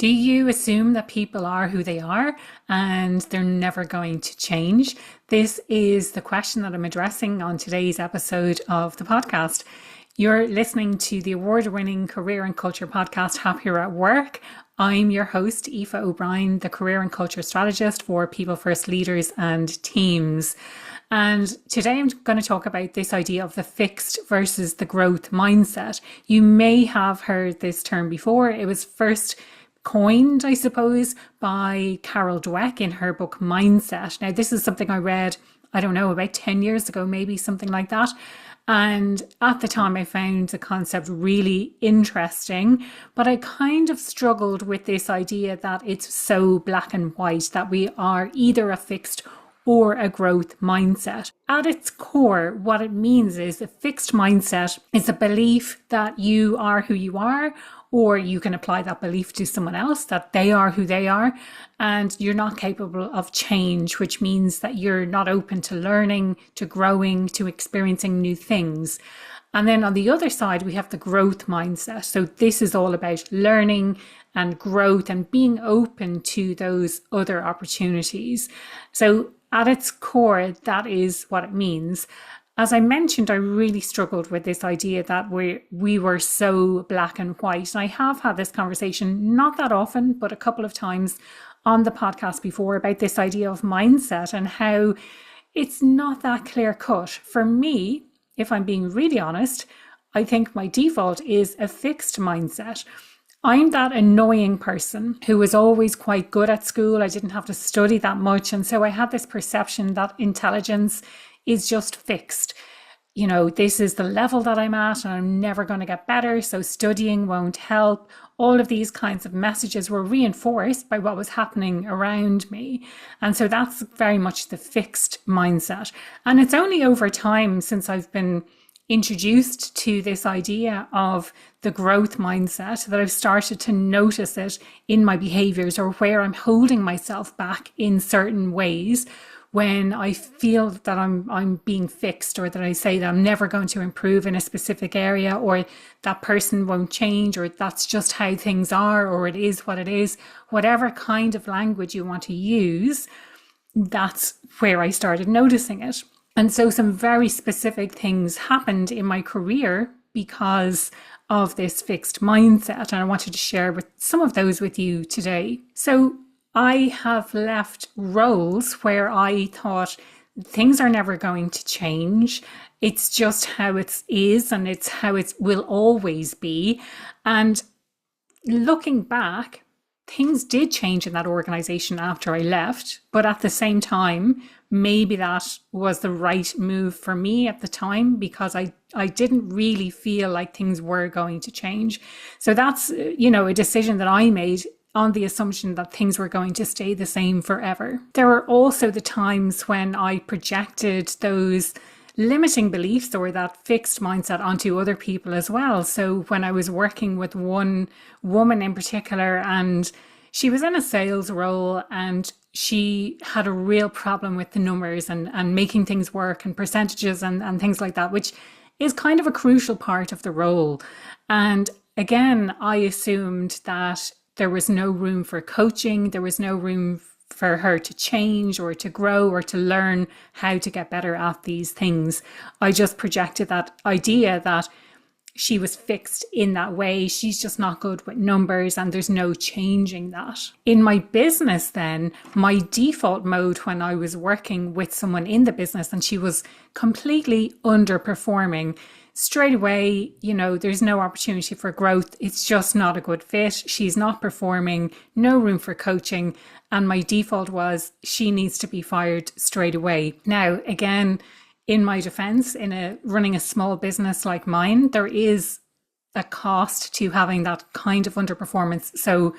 Do you assume that people are who they are and they're never going to change? This is the question that I'm addressing on today's episode of the podcast. You're listening to the award-winning career and culture podcast, Happier at Work. I'm your host, Aoife O'Brien, the career and culture strategist for People First Leaders and Teams. And today I'm going to talk about this idea of the fixed versus the growth mindset. You may have heard this term before. It was first coined, I suppose, by Carol Dweck in her book Mindset. Now, this is something I read, I don't know, about 10 years ago, maybe something like that. And at the time, I found the concept really interesting, but I kind of struggled with this idea that it's so black and white, that we are either a fixed or a growth mindset. At its core, what it means is a fixed mindset is a belief that you are who you are, or you can apply that belief to someone else, that they are who they are, and you're not capable of change, which means that you're not open to learning, to growing, to experiencing new things. And then on the other side, we have the growth mindset. So this is all about learning and growth and being open to those other opportunities. So at its core, that is what it means. As I mentioned, I really struggled with this idea that we were so black and white. And I have had this conversation, not that often, but a couple of times on the podcast before, about this idea of mindset and how it's not that clear cut. For me, if I'm being really honest, I think my default is a fixed mindset. I'm that annoying person who was always quite good at school. I didn't have to study that much. And so I had this perception that intelligence is just fixed. You know, this is the level that I'm at and I'm never going to get better, so studying won't help. All of these kinds of messages were reinforced by what was happening around me. And so that's very much the fixed mindset. And it's only over time, since I've been introduced to this idea of the growth mindset, that I've started to notice it in my behaviors, or where I'm holding myself back in certain ways when I feel that I'm being fixed, or that I say that I'm never going to improve in a specific area, or that person won't change, or that's just how things are, or it is what it is. Whatever kind of language you want to use, that's where I started noticing it. And so some very specific things happened in my career because of this fixed mindset. And I wanted to share with some of those with you today. So I have left roles where I thought things are never going to change. It's just how it is, and it's how it will always be. And looking back, things did change in that organization after I left. But at the same time, maybe that was the right move for me at the time, because I didn't really feel like things were going to change. So that's, a decision that I made on the assumption that things were going to stay the same forever. There were also the times when I projected those limiting beliefs or that fixed mindset onto other people as well. So when I was working with one woman in particular, and she was in a sales role, and she had a real problem with the numbers and making things work, and percentages and things like that, which is kind of a crucial part of the role. And again, I assumed that there was no room for coaching. There was no room for her to change or to grow or to learn how to get better at these things. I just projected that idea that she was fixed in that way. She's just not good with numbers, and there's no changing that. In my business then, my default mode when I was working with someone in the business and she was completely underperforming, straight away, there's no opportunity for growth. It's just not a good fit. She's not performing, no room for coaching. And my default was, she needs to be fired straight away. Now, again, in my defense, running a small business like mine, there is a cost to having that kind of underperformance. So,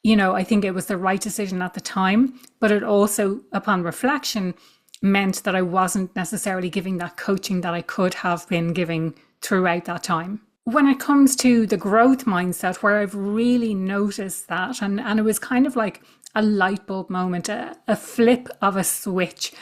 I think it was the right decision at the time, but it also, upon reflection, meant that I wasn't necessarily giving that coaching that I could have been giving throughout that time. When it comes to the growth mindset, where I've really noticed that, and it was kind of like a light bulb moment, a flip of a switch,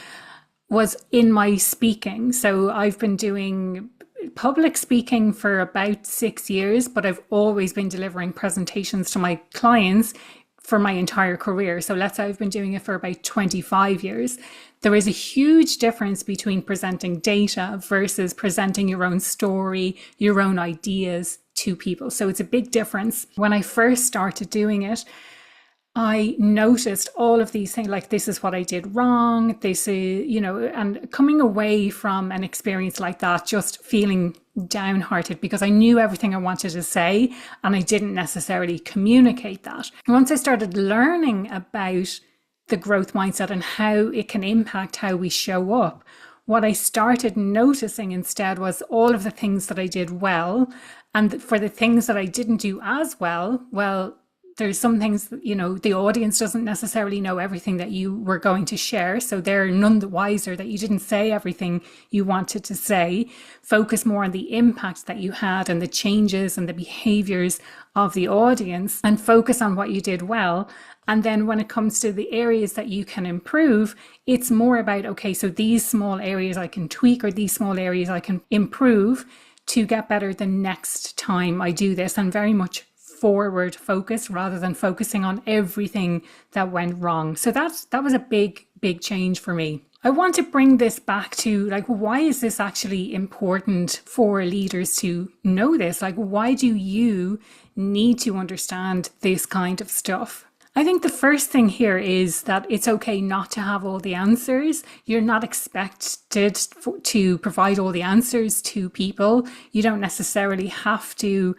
was in my speaking. So I've been doing public speaking for about 6 years, but I've always been delivering presentations to my clients for my entire career. So let's say I've been doing it for about 25 years. There is a huge difference between presenting data versus presenting your own story, your own ideas to people. So it's a big difference. When I first started doing it, I noticed all of these things, like this is what I did wrong, this is, and coming away from an experience like that, just feeling downhearted because I knew everything I wanted to say and I didn't necessarily communicate that. Once I started learning about the growth mindset and how it can impact how we show up, what I started noticing instead was all of the things that I did well. And for the things that I didn't do as well, there's some things, the audience doesn't necessarily know everything that you were going to share. So they're none the wiser that you didn't say everything you wanted to say. Focus more on the impact that you had and the changes and the behaviors of the audience, and focus on what you did well. And then when it comes to the areas that you can improve, it's more about, okay, so these small areas I can tweak, or these small areas I can improve to get better the next time I do this, and very much forward focus rather than focusing on everything that went wrong. So that was a big change for me. I want to bring this back to, like, why is this actually important for leaders to know this? Like, why do you need to understand this kind of stuff? I think the first thing here is that it's okay not to have all the answers. You're not expected to provide all the answers to people. You don't necessarily have to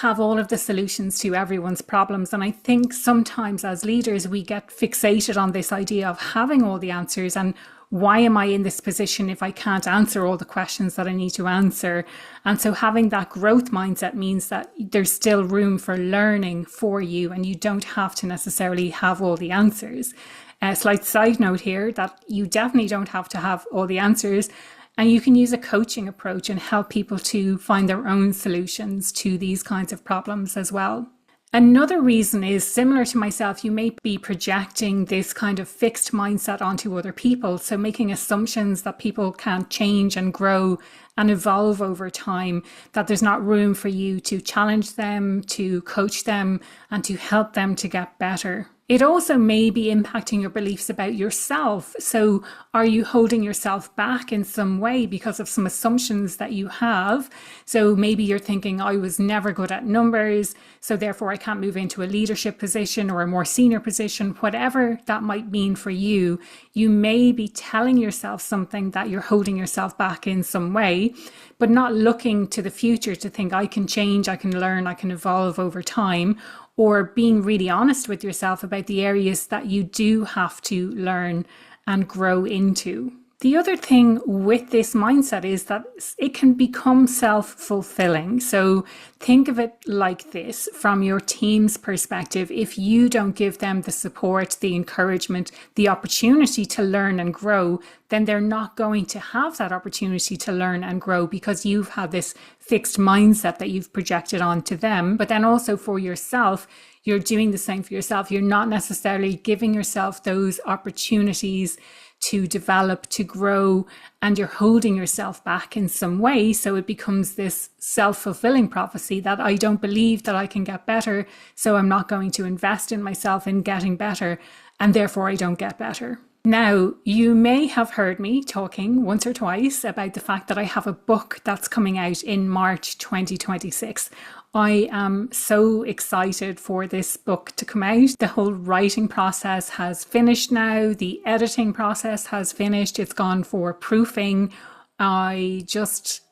have all of the solutions to everyone's problems. And I think sometimes as leaders, we get fixated on this idea of having all the answers, and why am I in this position if I can't answer all the questions that I need to answer? And so having that growth mindset means that there's still room for learning for you, and you don't have to necessarily have all the answers. A slight side note here, that you definitely don't have to have all the answers. And you can use a coaching approach and help people to find their own solutions to these kinds of problems as well. Another reason is, similar to myself, you may be projecting this kind of fixed mindset onto other people. So making assumptions that people can't change and grow and evolve over time, that there's not room for you to challenge them, to coach them, and to help them to get better. It also may be impacting your beliefs about yourself. So are you holding yourself back in some way because of some assumptions that you have? So maybe you're thinking, I was never good at numbers, so therefore I can't move into a leadership position or a more senior position. Whatever that might mean for you, you may be telling yourself something that you're holding yourself back in some way, but not looking to the future to think, I can change, I can learn, I can evolve over time. Or being really honest with yourself about the areas that you do have to learn and grow into. The other thing with this mindset is that it can become self-fulfilling. So think of it like this from your team's perspective. If you don't give them the support, the encouragement, the opportunity to learn and grow, then they're not going to have that opportunity to learn and grow because you've had this fixed mindset that you've projected onto them. But then also for yourself, you're doing the same for yourself. You're not necessarily giving yourself those opportunities to develop, to grow, and you're holding yourself back in some way. So it becomes this self-fulfilling prophecy that I don't believe that I can get better, so I'm not going to invest in myself in getting better, and therefore I don't get better. Now, you may have heard me talking once or twice about the fact that I have a book that's coming out in March 2026. I am so excited for this book to come out. The whole writing process has finished now. The editing process has finished. It's gone for proofing. I just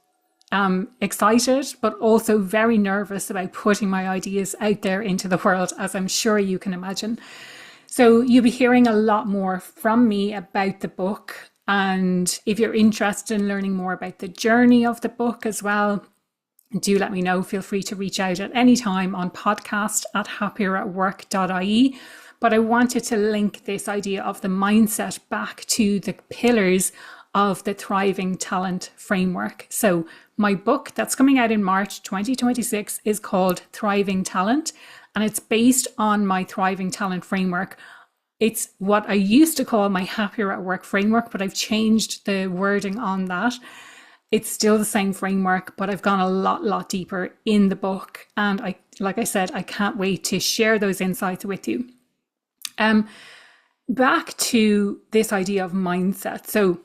am excited, but also very nervous about putting my ideas out there into the world, as I'm sure you can imagine. So you'll be hearing a lot more from me about the book. And if you're interested in learning more about the journey of the book as well, do let me know. Feel free to reach out at any time on podcast@happieratwork.ie. But I wanted to link this idea of the mindset back to the pillars of the Thriving Talent Framework. So my book that's coming out in March 2026 is called Thriving Talent, and it's based on my Thriving Talent Framework. It's what I used to call my Happier at Work framework, but I've changed the wording on that. It's still the same framework, but I've gone a lot deeper in the book. And like I said, I can't wait to share those insights with you. Back to this idea of mindset. So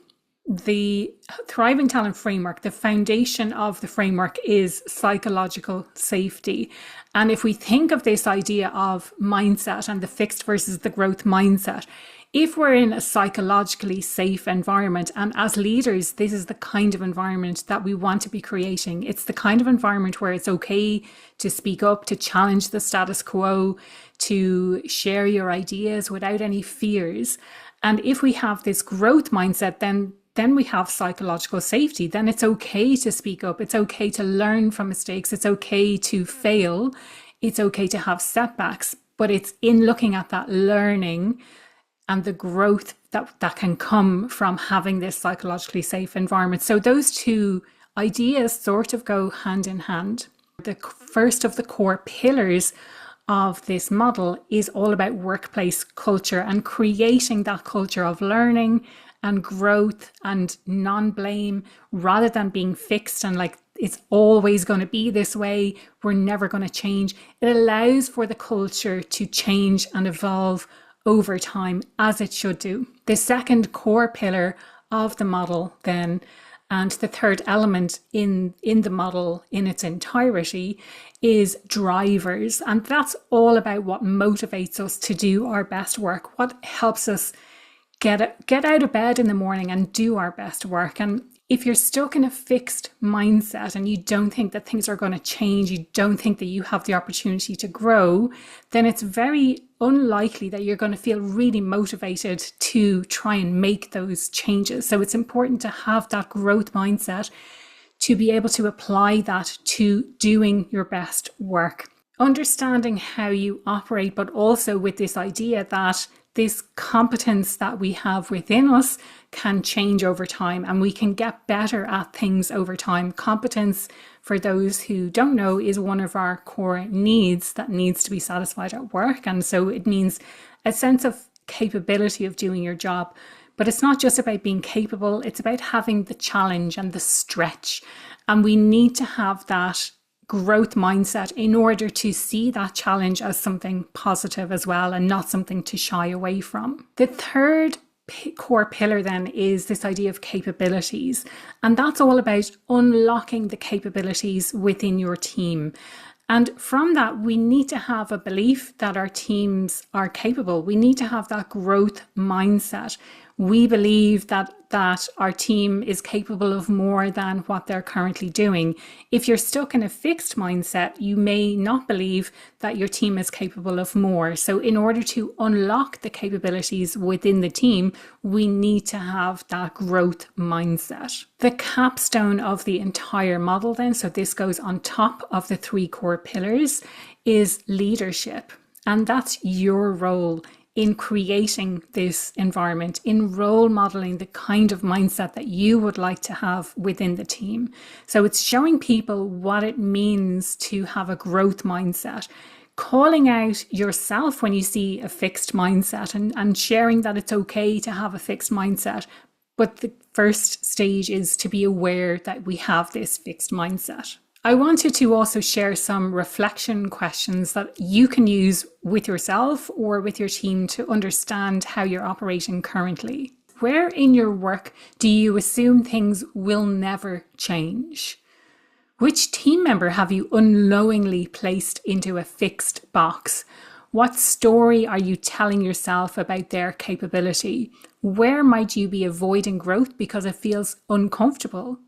the Thriving Talent Framework, the foundation of the framework is psychological safety. And if we think of this idea of mindset and the fixed versus the growth mindset, if we're in a psychologically safe environment, and as leaders, this is the kind of environment that we want to be creating. It's the kind of environment where it's okay to speak up, to challenge the status quo, to share your ideas without any fears. And if we have this growth mindset, then we have psychological safety. Then it's okay to speak up. It's okay to learn from mistakes. It's okay to fail. It's okay to have setbacks. But it's in looking at that learning and the growth that can come from having this psychologically safe environment. So those two ideas sort of go hand in hand. The first of the core pillars of this model is all about workplace culture and creating that culture of learning and growth and non-blame, rather than being fixed and like it's always going to be this way, we're never going to change. It allows for the culture to change and evolve over time, as it should do. The second core pillar of the model then, and the third element in the model in its entirety, is drivers. And that's all about what motivates us to do our best work, what helps us get out of bed in the morning and do our best work. And if you're stuck in a fixed mindset and you don't think that things are going to change, you don't think that you have the opportunity to grow, then it's very unlikely that you're going to feel really motivated to try and make those changes. So it's important to have that growth mindset to be able to apply that to doing your best work. Understanding how you operate, but also with this idea that this competence that we have within us can change over time and we can get better at things over time. Competence, for those who don't know, is one of our core needs that needs to be satisfied at work. And so it means a sense of capability of doing your job. But it's not just about being capable, it's about having the challenge and the stretch. And we need to have that growth mindset in order to see that challenge as something positive as well and not something to shy away from. The third core pillar then is this idea of capabilities, and that's all about unlocking the capabilities within your team. And from that, we need to have a belief that our teams are capable. We need to have that growth mindset. We believe that our team is capable of more than what they're currently doing. If you're stuck in a fixed mindset, you may not believe that your team is capable of more. So in order to unlock the capabilities within the team, we need to have that growth mindset. The capstone of the entire model then, so this goes on top of the three core pillars, is leadership. And that's your role in creating this environment, in role modeling the kind of mindset that you would like to have within the team. So it's showing people what it means to have a growth mindset, calling out yourself when you see a fixed mindset and sharing that it's okay to have a fixed mindset. But the first stage is to be aware that we have this fixed mindset. I wanted to also share some reflection questions that you can use with yourself or with your team to understand how you're operating currently. Where in your work do you assume things will never change? Which team member have you unknowingly placed into a fixed box? What story are you telling yourself about their capability? Where might you be avoiding growth because it feels uncomfortable?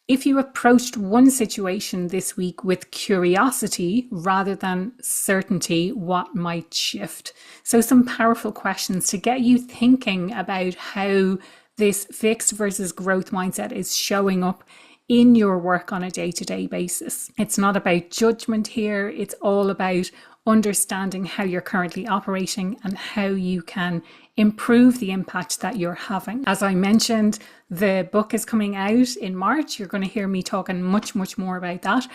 If you approached one situation this week with curiosity rather than certainty, what might shift? So some powerful questions to get you thinking about how this fixed versus growth mindset is showing up in your work on a day-to-day basis. It's not about judgment here. It's all about understanding how you're currently operating and how you can improve the impact that you're having. As I mentioned, the book is coming out in March. You're going to hear me talking much more about that.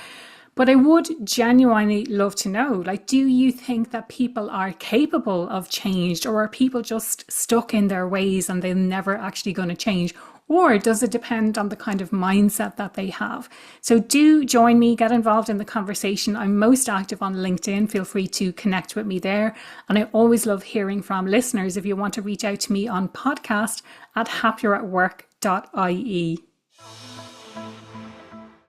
But I would genuinely love to know, do you think that people are capable of change, or are people just stuck in their ways and they're never actually going to change? Or does it depend on the kind of mindset that they have? So do join me, get involved in the conversation. I'm most active on LinkedIn. Feel free to connect with me there. And I always love hearing from listeners. If you want to reach out to me on podcast at happieratwork.ie.